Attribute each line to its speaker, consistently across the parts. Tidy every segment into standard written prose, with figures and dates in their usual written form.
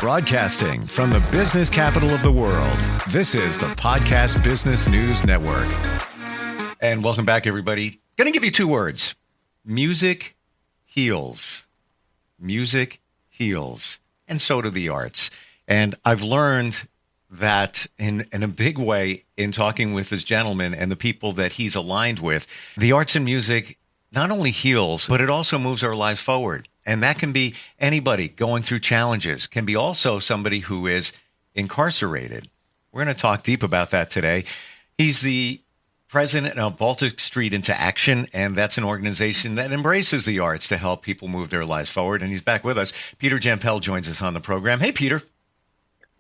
Speaker 1: Broadcasting from the business capital of the world, this is the Podcast Business News Network. And welcome back, everybody. Going to give you two words. Music heals. Music heals. And so do the arts. And I've learned that in a big way in talking with this gentleman and the people that he's aligned with, the arts and music not only heals, but it also moves our lives forward. And that can be anybody going through challenges, can be also somebody who is incarcerated. We're going to talk deep about that today. He's the president of Baltic Street into Action, and that's an organization that embraces the arts to help people move their lives forward. And he's back with us. Peter Jampel joins us on the program. Hey, Peter.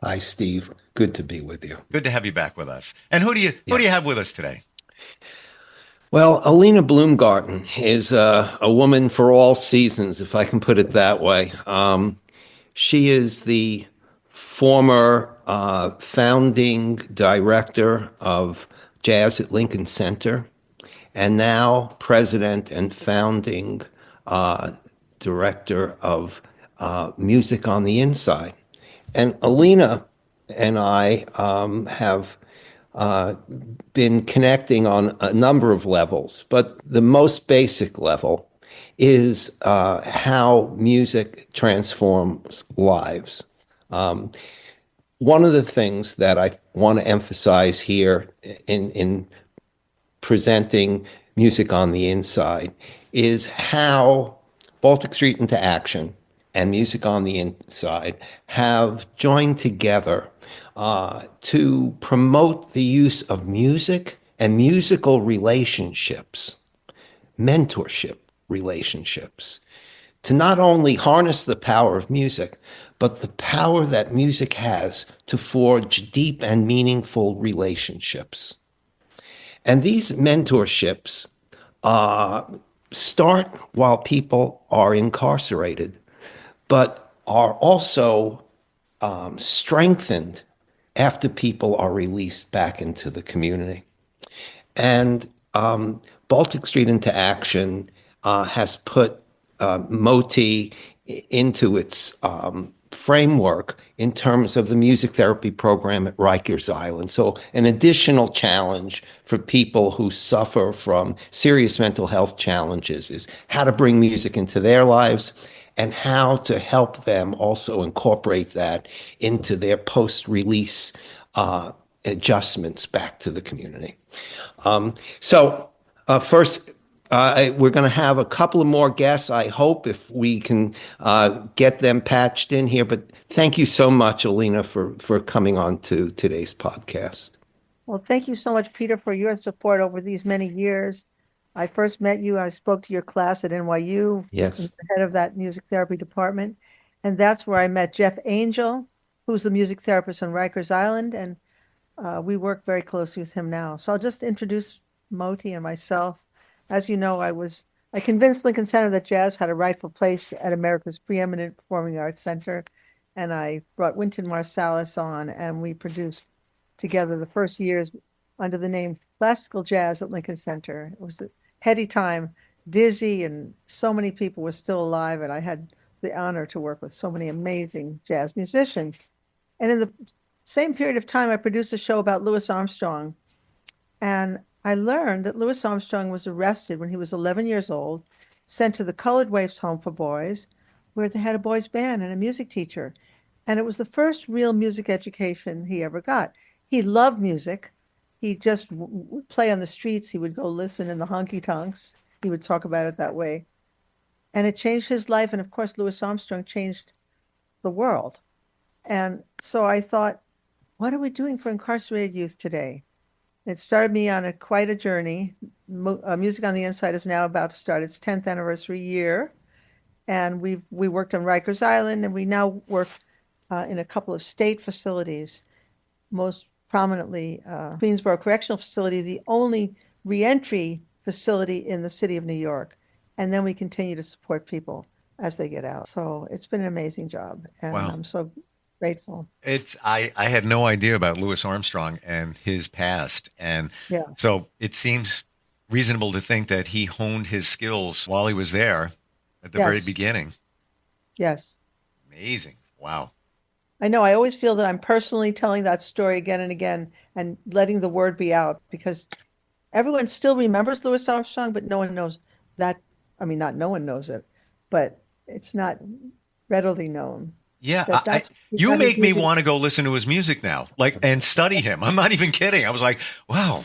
Speaker 2: Hi, Steve. Good to be with you.
Speaker 1: Good to have you back with us. And who do you have with us today?
Speaker 2: Well, Alina Bloomgarten is a woman for all seasons, if I can put it that way. She is the former founding director of Jazz at Lincoln Center, and now president and founding director of Music on the Inside. And Alina and I have been connecting on a number of levels, but the most basic level is how music transforms lives. One of the things that I want to emphasize here in presenting Music on the Inside is how Baltic Street into Action and Music on the Inside have joined together to promote the use of music and musical relationships, mentorship relationships, to not only harness the power of music, but the power that music has to forge deep and meaningful relationships. And these mentorships start while people are incarcerated, but are also strengthened after people are released back into the community. And Baltic Street into Action has put MOTI into its framework in terms of the music therapy program at Rikers Island. So an additional challenge for people who suffer from serious mental health challenges is how to bring music into their lives and how to help them also incorporate that into their post-release adjustments back to the community. First, we're going to have a couple of more guests, I hope, if we can get them patched in here. But thank you so much, Alina, for coming on to today's podcast.
Speaker 3: Well, thank you so much, Peter, for your support over these many years. I first met you, I spoke to your class at NYU.
Speaker 2: Yes.
Speaker 3: As the head of that music therapy department. And that's where I met Jeff Angel, who's the music therapist on Rikers Island. And we work very closely with him now. So I'll just introduce MOTI and myself. As you know, I convinced Lincoln Center that jazz had a rightful place at America's preeminent performing arts center. And I brought Wynton Marsalis on, and we produced together the first years under the name Classical Jazz at Lincoln Center. It was a heady time, dizzy, and so many people were still alive, and I had the honor to work with so many amazing jazz musicians. And in the same period of time, I produced a show about Louis Armstrong, and I learned that Louis Armstrong was arrested when he was 11 years old, sent to the Colored Waifs Home for Boys, where they had a boys' band and a music teacher. And it was the first real music education he ever got. He loved music. He just would play on the streets. He would go listen in the honky-tonks. He would talk about it that way. And it changed his life. And of course, Louis Armstrong changed the world. And so I thought, what are we doing for incarcerated youth today? It started me on quite a journey. Music on the Inside is now about to start its 10th anniversary year. And we worked on Rikers Island, and we now work in a couple of state facilities, most prominently Queensboro Correctional Facility, the only reentry facility in the city of New York. And then we continue to support people as they get out. So it's been an amazing job, and
Speaker 1: Wow.
Speaker 3: I'm so grateful.
Speaker 1: I had no idea about Louis Armstrong and his past. And
Speaker 3: Yeah.
Speaker 1: so it seems reasonable to think that he honed his skills while he was there at the very
Speaker 3: Yes.
Speaker 1: beginning.
Speaker 3: Yes.
Speaker 1: Amazing. Wow.
Speaker 3: I know. I always feel that I'm personally telling that story again and again and letting the word be out because everyone still remembers Louis Armstrong, but no one knows that. I mean, not no one knows it, but it's not readily known
Speaker 1: Yeah,
Speaker 3: that that's he
Speaker 1: you
Speaker 3: got his
Speaker 1: make me
Speaker 3: music.
Speaker 1: want to go listen to his music now, like and study him. I'm not even kidding. I was like, wow,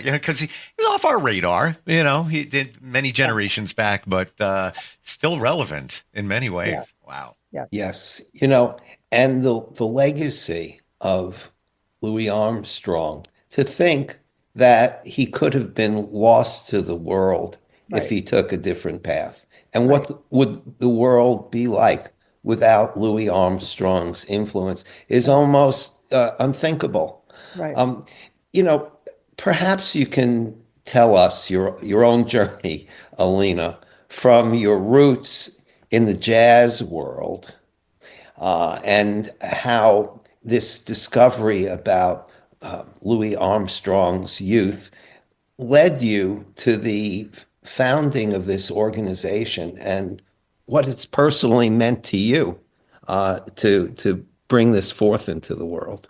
Speaker 1: because he's off our radar. He did many generations back, but still relevant in many
Speaker 3: Yeah,
Speaker 1: ways. Wow.
Speaker 3: yeah,
Speaker 2: Yes, and the legacy of Louis Armstrong, to think that he could have been lost to the world if
Speaker 3: right,
Speaker 2: he took a different path. And
Speaker 3: right,
Speaker 2: what would the world be like without Louis Armstrong's influence is
Speaker 3: right,
Speaker 2: almost unthinkable.
Speaker 3: right.
Speaker 2: Um, you know, Perhaps you can tell us your own journey, Alina, from your roots in the jazz world and how this discovery about Louis Armstrong's youth led you to the founding of this organization and what it's personally meant to you to bring this forth into the world.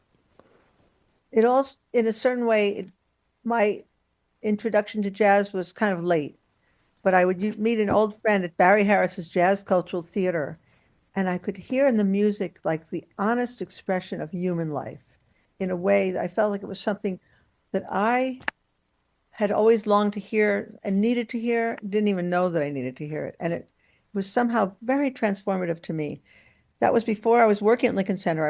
Speaker 3: It also, in a certain way, my introduction to jazz was kind of late, but I would meet an old friend at Barry Harris's Jazz Cultural Theater, and I could hear in the music like the honest expression of human life in a way that I felt like it was something that I had always longed to hear and needed to hear, didn't even know that I needed to hear it. And it was somehow very transformative to me. That was before I was working at Lincoln Center.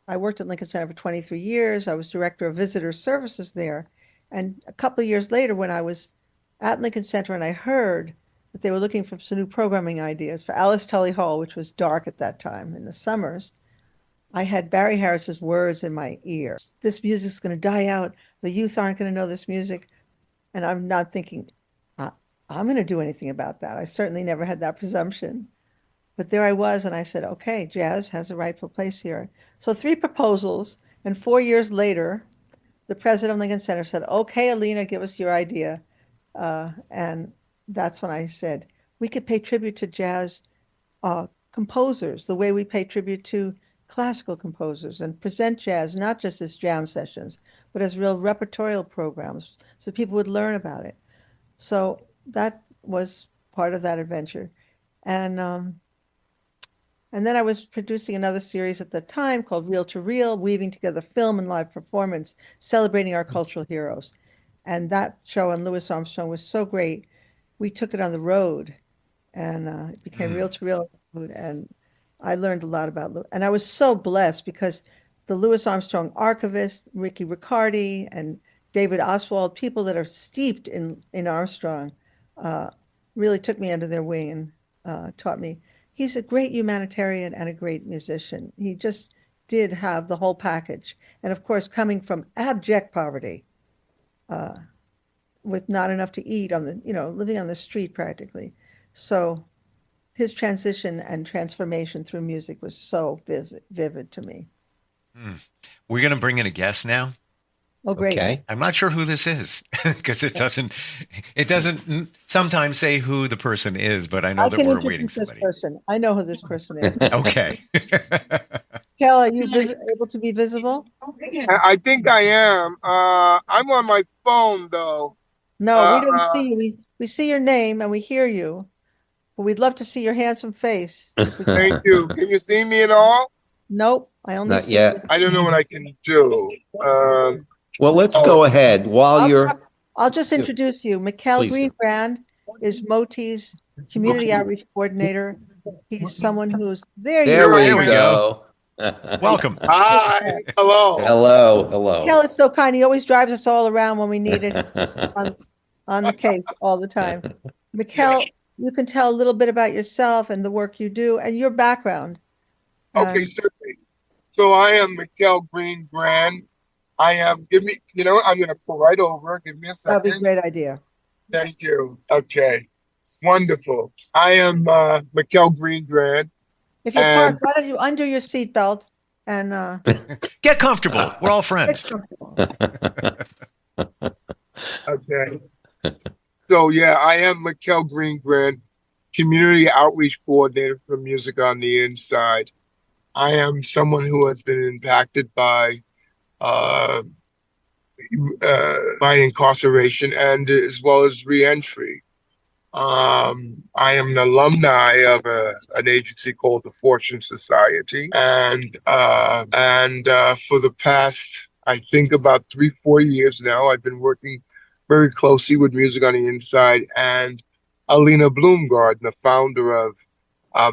Speaker 3: I worked at Lincoln Center for 23 years. I was director of visitor services there. And a couple of years later, when I was at Lincoln Center and I heard that they were looking for some new programming ideas for Alice Tully Hall, which was dark at that time in the summers, I had Barry Harris's words in my ear. This music's going to die out. The youth aren't going to know this music. And I'm not thinking, "I- I'm going to do anything about that. I certainly never had that presumption. But there I was, and I said, okay, jazz has a rightful place here. So three proposals, and 4 years later, the president of Lincoln Center said, okay, Alina, give us your idea. And that's when I said, we could pay tribute to jazz composers the way we pay tribute to classical composers and present jazz not just as jam sessions, but as real repertorial programs so people would learn about it. So that was part of that adventure. And then I was producing another series at the time called Reel to Reel, weaving together film and live performance, celebrating our cultural heroes. And that show on Louis Armstrong was so great. We took it on the road and it became Reel to Reel. And I learned a lot about Louis. And I was so blessed because the Louis Armstrong archivist, Ricky Riccardi, and David Oswald, people that are steeped in Armstrong, uh, really took me under their wing and taught me. He's a great humanitarian and a great musician. He just did have the whole package. And of course, coming from abject poverty, uh, with not enough to eat living on the street practically. So his transition and transformation through music was so vivid to me.
Speaker 1: We're going to bring in a guest now.
Speaker 3: Oh, great.
Speaker 2: Okay.
Speaker 1: I'm not sure who this is because it doesn't sometimes say who the person is, but I know
Speaker 3: I
Speaker 1: that
Speaker 3: can
Speaker 1: we're waiting
Speaker 3: introduce this
Speaker 1: somebody.
Speaker 3: person. I know who this person is.
Speaker 1: Okay.
Speaker 3: Kel, are you able to be visible?
Speaker 4: I think I am. I'm on my phone though.
Speaker 3: No, we
Speaker 4: Uh,
Speaker 3: don't
Speaker 4: uh,
Speaker 3: see you. We see your name and we hear you, but we'd love to see your handsome face. If we can.
Speaker 4: Thank you. Can you see me at all?
Speaker 3: Nope, I only
Speaker 2: Not
Speaker 3: see
Speaker 2: yet.
Speaker 4: I don't know what I can do.
Speaker 2: Well, let's go ahead while
Speaker 3: I'll just introduce you. Mikkel
Speaker 2: Please.
Speaker 3: Greenbrand is Moti's community outreach coordinator. He's someone who's there.
Speaker 2: There
Speaker 1: There we
Speaker 2: we go.
Speaker 1: Welcome.
Speaker 4: Hi. Hello.
Speaker 2: Hello.
Speaker 3: Mikkel is so kind. He always drives us all around when we need it on the case all the time. Mikkel, you can tell a little bit about yourself and the work you do and your background.
Speaker 4: Okay, certainly. So I am Mikkel Greenbrand. Give me, I'm going to pull right over. Give me a
Speaker 3: That'd be a
Speaker 4: second.
Speaker 3: great idea.
Speaker 4: Thank you. Okay. It's wonderful. I am Mikkel Greenbrand.
Speaker 3: If you park, why don't you undo your seatbelt and
Speaker 1: Get comfortable. We're all
Speaker 3: get
Speaker 1: friends.
Speaker 3: comfortable.
Speaker 4: Okay. So yeah, I am Mikkel Greenbrand, community outreach coordinator for Music on the Inside. I am someone who has been impacted uh, by incarceration and as well as reentry. I am an alumni of an agency called the Fortune Society, and for the past, I think about 3-4 years now, I've been working very closely with Music on the Inside and Alina Bloomgarden, the founder of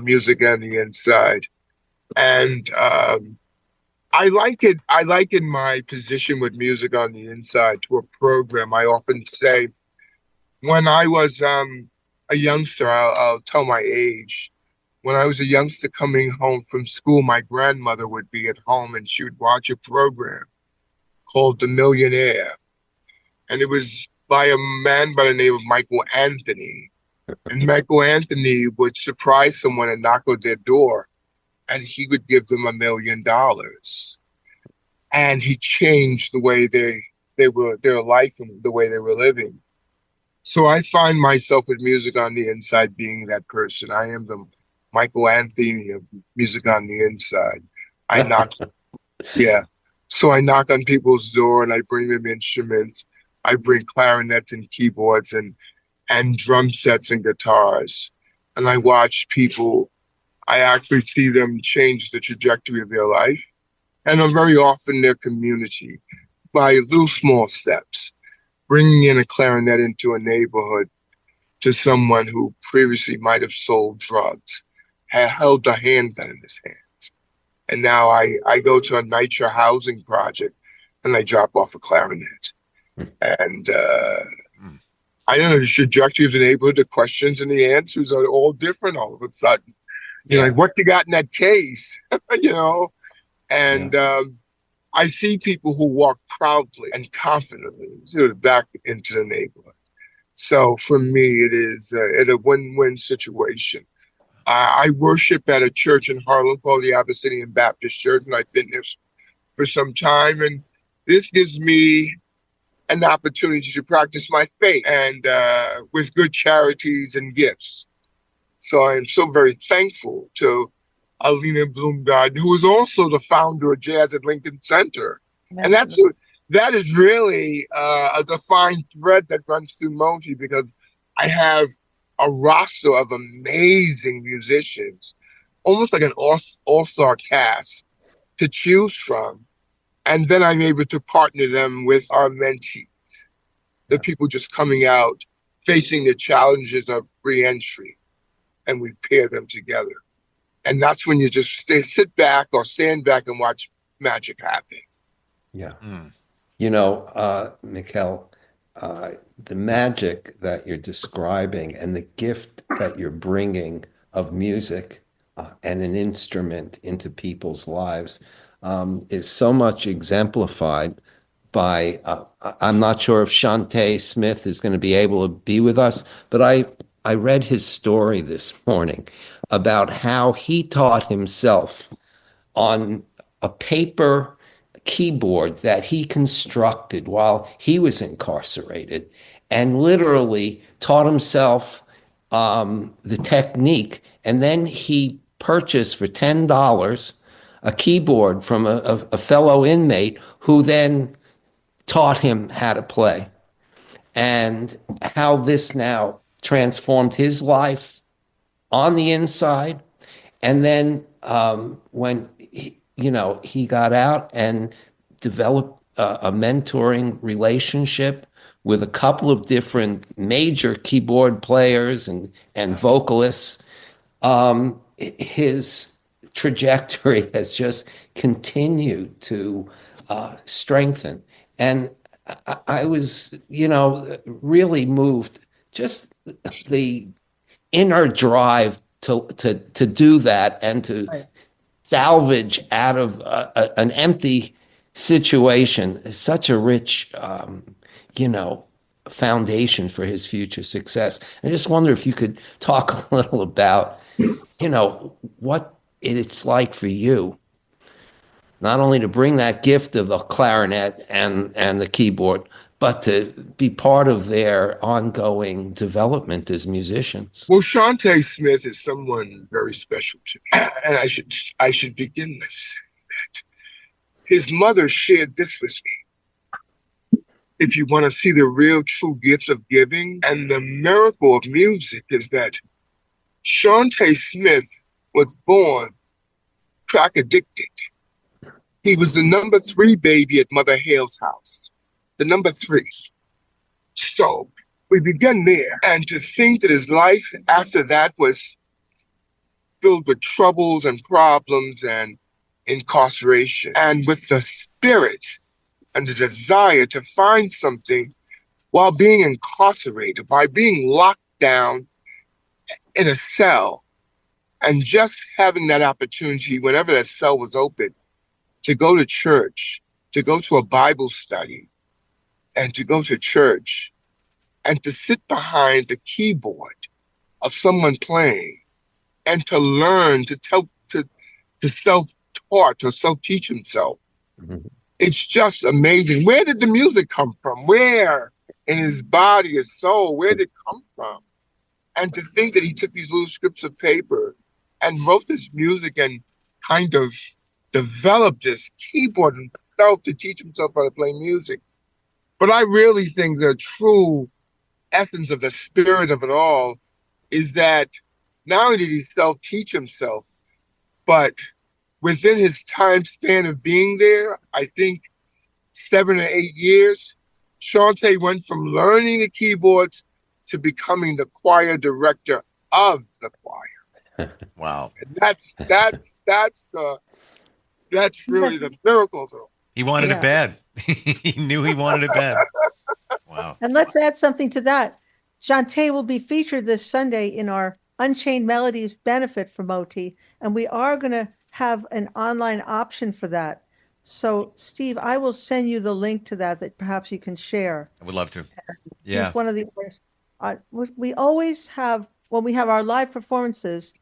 Speaker 4: Music on the Inside, and I like it. I liken my position with Music on the Inside to a program. I often say when I was a youngster, I'll tell my age. When I was a youngster coming home from school, my grandmother would be at home and she would watch a program called The Millionaire. And it was by a man by the name of Michael Anthony. And Michael Anthony would surprise someone and knock on their door, and he would give them $1 million. And he changed the way they were, their life and the way they were living. So I find myself with Music on the Inside being that person. I am the Michael Anthony of Music on the Inside. I knock, yeah. So I knock on people's door and I bring them instruments. I bring clarinets and keyboards and drum sets and guitars. And I watch people. I actually see them change the trajectory of their life. And I'm very often their community by little small steps. Bringing in a clarinet into a neighborhood to someone who previously might have sold drugs, had held a handgun in his hands. And now I go to a NYCHA housing project and I drop off a clarinet. And I don't know, the trajectory of the neighborhood, the questions and the answers are all different all of a sudden. You're like, what you got in that case? You know? And I see people who walk proudly and confidently back into the neighborhood. So for me, it is a win-win situation. I worship at a church in Harlem called the Abyssinian Baptist Church, and I've been there for some time. And this gives me an opportunity to practice my faith and with good charities and gifts. So I am so very thankful to Alina Bloomgarden, who is also the founder of Jazz at Lincoln Center. And that is really a defined thread that runs through Moti, because I have a roster of amazing musicians, almost like an all-star cast to choose from. And then I'm able to partner them with our mentees, the people just coming out, facing the challenges of re-entry, and we pair them together. And that's when you just sit back or stand back and watch magic happen.
Speaker 2: Yeah. You know, Mikkel, the magic that you're describing and the gift that you're bringing of music and an instrument into people's lives is so much exemplified by, I'm not sure if Shantae Smith is going to be able to be with us, but I read his story this morning about how he taught himself on a paper keyboard that he constructed while he was incarcerated, and literally taught himself the technique. And then he purchased for $10 a keyboard from a fellow inmate who then taught him how to play, and how this now transformed his life on the inside. And then when he got out and developed a mentoring relationship with a couple of different major keyboard players and vocalists, his trajectory has just continued to strengthen. And I was, really moved, just the inner drive to do that and to salvage out of an empty situation is such a rich, foundation for his future success. I just wonder if you could talk a little about, what it's like for you, not only to bring that gift of the clarinet and the keyboard, but to be part of their ongoing development as musicians.
Speaker 4: Well, Shantae Smith is someone very special to me. And I should begin by saying that his mother shared this with me. If you want to see the real true gift of giving and the miracle of music is that Shantae Smith was born crack addicted. He was the number 3 baby at Mother Hale's house. The number 3. So we began there. And to think that his life after that was filled with troubles and problems and incarceration, and with the spirit and the desire to find something while being incarcerated, by being locked down in a cell, and just having that opportunity whenever that cell was open to go to church, to go to a Bible study, and to go to church, and to sit behind the keyboard of someone playing, and to learn to self-taught or self-teach himself.
Speaker 2: Mhm.
Speaker 4: It's just amazing. Where did the music come from? Where in his body, his soul, where did it come from? And to think that he took these little scripts of paper and wrote this music and kind of developed this keyboard himself to teach himself how to play music. But I really think the true essence of the spirit of it all is that not only did he self-teach himself, but within his time span of being there, I think 7 or 8 years, Shantae went from learning the keyboards to becoming the choir director of the choir.
Speaker 1: Wow.
Speaker 4: And that's really the miracle of it all.
Speaker 1: He wanted it bad. He knew he wanted it bad. Wow.
Speaker 3: And let's add something to that. Shantae will be featured this Sunday in our Unchained Melodies benefit for Moti, and we are going to have an online option for that. So, Steve, I will send you the link to that perhaps you can share.
Speaker 1: I would love to. Yeah.
Speaker 3: He's one of the artists. We always have, when we have our live performances,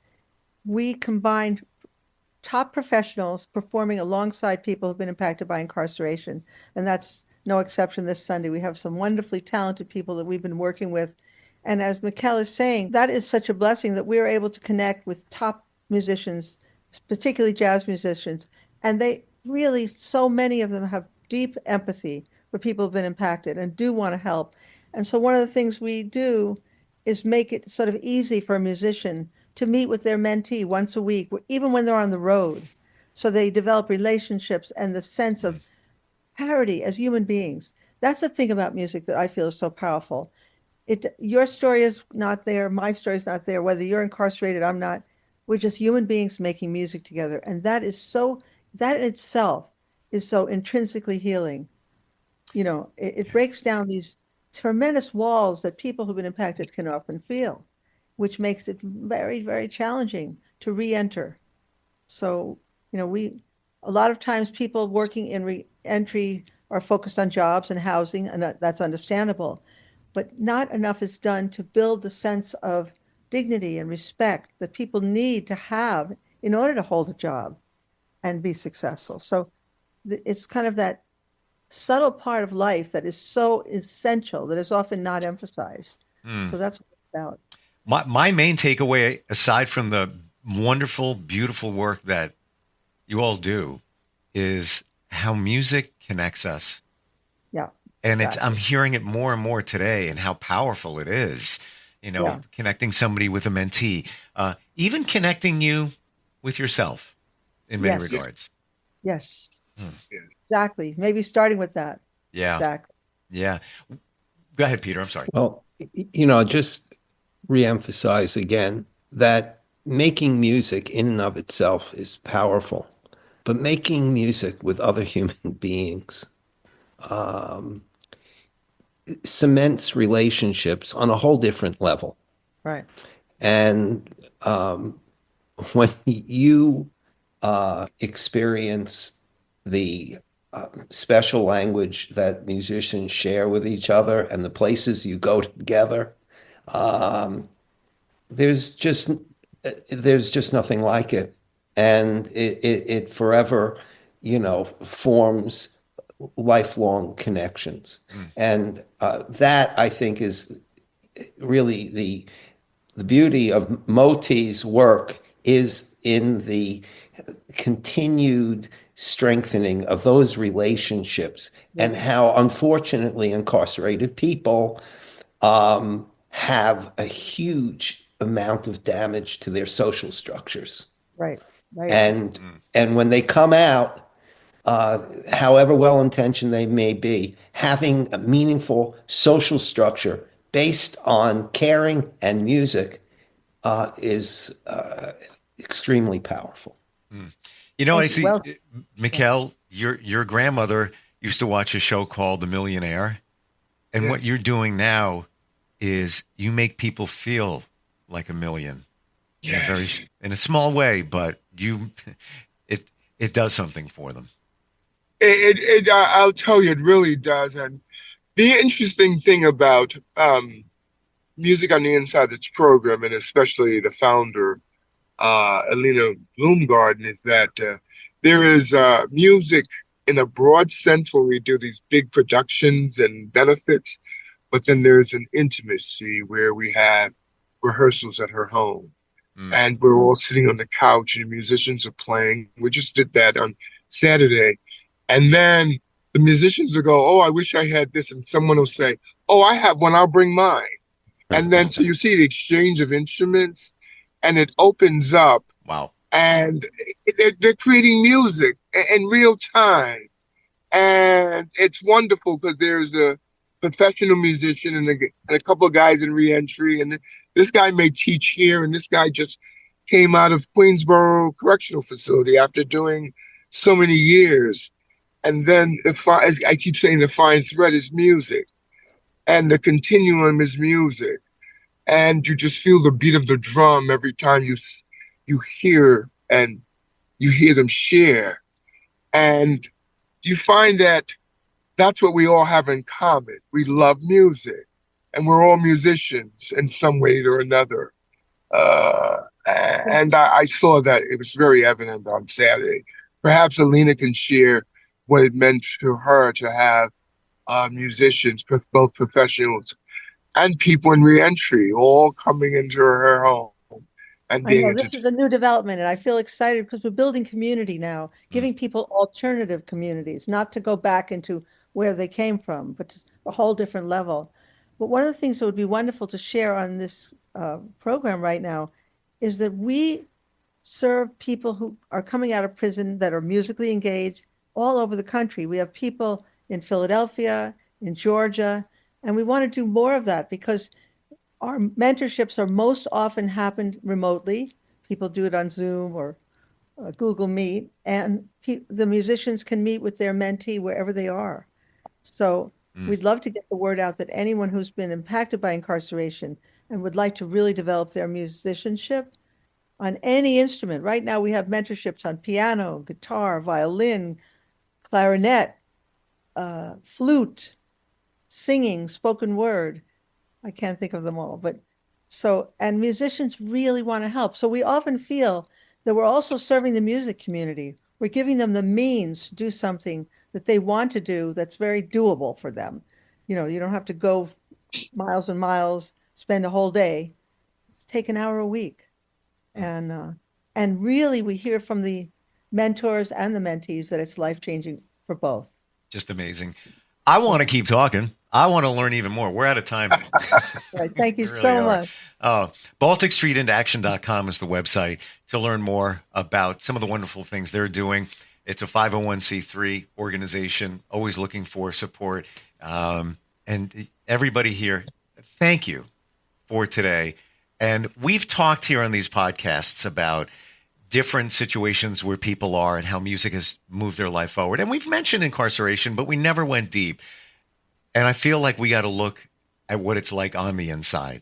Speaker 3: we combine top professionals performing alongside people who've been impacted by incarceration. And that's no exception this Sunday. We have some wonderfully talented people that we've been working with. And as Mikkel is saying, that is such a blessing that we are able to connect with top musicians, particularly jazz musicians. And they really, so many of them have deep empathy for people who've been impacted and do want to help. And so one of the things we do is make it sort of easy for a musician to meet with their mentee once a week, even when they're on the road. So they develop relationships and the sense of parity as human beings. That's the thing about music that I feel is so powerful. Your story is not there, my story is not there, whether you're incarcerated, I'm not. We're just human beings making music together. And that in itself is so intrinsically healing. You know, it breaks down these tremendous walls that people who've been impacted can often feel, which makes it very, very challenging to re-enter. So, you know, a lot of times people working in re-entry are focused on jobs and housing, and that's understandable. But not enough is done to build the sense of dignity and respect that people need to have in order to hold a job and be successful. So it's kind of that subtle part of life that is so essential that is often not emphasized. So that's what it's about.
Speaker 1: My main takeaway, aside from the wonderful, beautiful work that you all do, is how music connects us.
Speaker 3: Yeah.
Speaker 1: And
Speaker 3: exactly.
Speaker 1: I'm hearing it more and more today, and how powerful it is, you know, connecting somebody with a mentee, even connecting you with yourself in many regards.
Speaker 3: Yes. Exactly. Maybe starting with that.
Speaker 1: Yeah.
Speaker 3: Exactly.
Speaker 1: Yeah. Go ahead, Peter. I'm sorry.
Speaker 2: Well, you know, just reemphasize again that making music in and of itself is powerful, but making music with other human beings cements relationships on a whole different level.
Speaker 3: Right.
Speaker 2: And when you experience the special language that musicians share with each other and the places you go together, there's just nothing like it, and it forever, you know, forms lifelong connections. And that, I think, is really the beauty of Moti's work, is in the continued strengthening of those relationships, and how, unfortunately, incarcerated people have a huge amount of damage to their social structures.
Speaker 3: Right.
Speaker 2: And when they come out, however well-intentioned they may be, having a meaningful social structure based on caring and music is extremely powerful.
Speaker 1: You know, I
Speaker 3: Thank you.
Speaker 1: see,
Speaker 3: Well,
Speaker 1: Mikkel, your grandmother used to watch a show called The Millionaire. And what
Speaker 4: Yes.
Speaker 1: you're doing now is you make people feel like a million
Speaker 4: Yes.
Speaker 1: in a small way, but it does something for them.
Speaker 4: I'll tell you, it really does. And the interesting thing about Music on the Inside, this program, and especially the founder, Alina Bloomgarden, is that there is music in a broad sense where we do these big productions and benefits, but then there's an intimacy where we have rehearsals at her home. And we're all sitting on the couch and the musicians are playing. We just did that on Saturday. And then the musicians will go, "Oh, I wish I had this." And someone will say, "Oh, I have one, I'll bring mine." And then so you see the exchange of instruments, and it opens up.
Speaker 1: Wow.
Speaker 4: And they're creating music in real time. And it's wonderful because there's a professional musician and a couple of guys in reentry. And this guy may teach here, and this guy just came out of Queensboro Correctional Facility after doing so many years. And then, as I keep saying, the fine thread is music, and the continuum is music. And you just feel the beat of the drum every time you hear them share. And you find that that's what we all have in common. We love music, and we're all musicians in some way or another. And I saw that it was very evident on Saturday. Perhaps Alina can share what it meant to her to have musicians, both professionals and people in reentry, all coming into her home and
Speaker 3: I
Speaker 4: being
Speaker 3: know this is a new development, and I feel excited because we're building community now, giving people alternative communities, not to go back into where they came from, but to a whole different level. But one of the things that would be wonderful to share on this program right now is that we serve people who are coming out of prison that are musically engaged all over the country. We have people in Philadelphia, in Georgia, and we want to do more of that because our mentorships are most often happened remotely. People do it on Zoom or Google Meet, and the musicians can meet with their mentee wherever they are. So we'd love to get the word out that anyone who's been impacted by incarceration and would like to really develop their musicianship on any instrument. Right now we have mentorships on piano, guitar, violin, clarinet, flute, singing, spoken word. I can't think of them all, but and musicians really want to help. So we often feel that we're also serving the music community. We're giving them the means to do something that they want to do that's very doable for them. You know, you don't have to go miles and miles, spend a whole day. Take an hour a week. And really we hear from the mentors and the mentees that it's life-changing for both.
Speaker 1: Just amazing. I want to keep talking. I want to learn even more. We're out of time.
Speaker 3: Right. Thank you
Speaker 1: Really
Speaker 3: so
Speaker 1: are.
Speaker 3: much.
Speaker 1: BalticStreetIntoAction.com is the website to learn more about some of the wonderful things they're doing. It's a 501c3 organization, always looking for support. And everybody here, thank you for today. And we've talked here on these podcasts about different situations where people are and how music has moved their life forward. And we've mentioned incarceration, but we never went deep. And I feel like we got to look at what it's like on the inside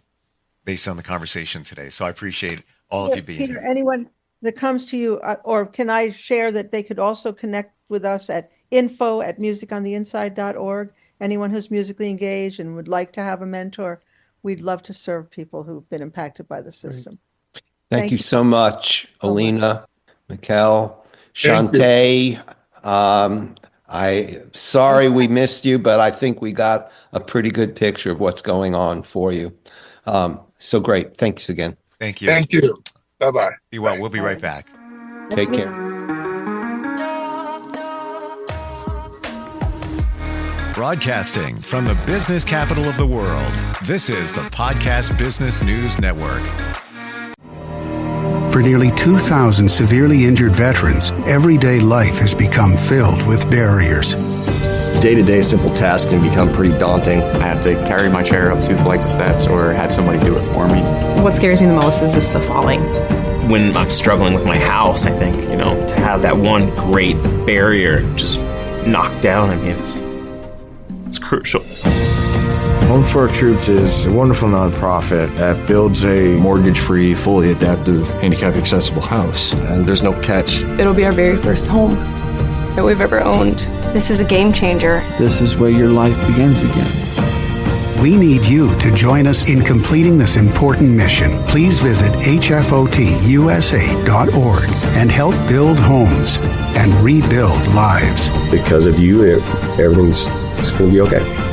Speaker 1: based on the conversation today. So I appreciate all of you being
Speaker 3: Peter,
Speaker 1: here.
Speaker 3: anyone that comes to you, or can I share that they could also connect with us at info@musicontheinside.org? Anyone who's musically engaged and would like to have a mentor, we'd love to serve people who've been impacted by the system.
Speaker 2: Thank you so much,
Speaker 3: so much.
Speaker 2: Alina, Mikkel,
Speaker 4: Thank you.
Speaker 2: Shantae. Sorry we missed you, but I think we got a pretty good picture of what's going on for you. So great. Thanks again.
Speaker 1: Thank you.
Speaker 4: Thank you. Bye-bye.
Speaker 1: Be well. We'll be right back.
Speaker 2: Take care.
Speaker 1: Broadcasting from the business capital of the world, this is the Podcast Business News Network.
Speaker 5: For nearly 2,000 severely injured veterans, everyday life has become filled with barriers.
Speaker 6: Day-to-day simple tasks can become pretty daunting.
Speaker 7: I have to carry my chair up 2 flights of steps or have somebody do it for me.
Speaker 8: What scares me the most is just the falling.
Speaker 9: When I'm struggling with my house, I think, to have that one great barrier just knocked down, it's crucial.
Speaker 10: Home for Our Troops is a wonderful nonprofit that builds a mortgage-free, fully adaptive, handicap-accessible house.
Speaker 6: And there's no catch.
Speaker 11: It'll be our very first home that we've ever owned. This is a game changer.
Speaker 12: This is where your life begins again.
Speaker 5: We need you to join us in completing this important mission. Please visit hfotusa.org and help build homes and rebuild lives.
Speaker 6: Because of you, everything's going to be okay.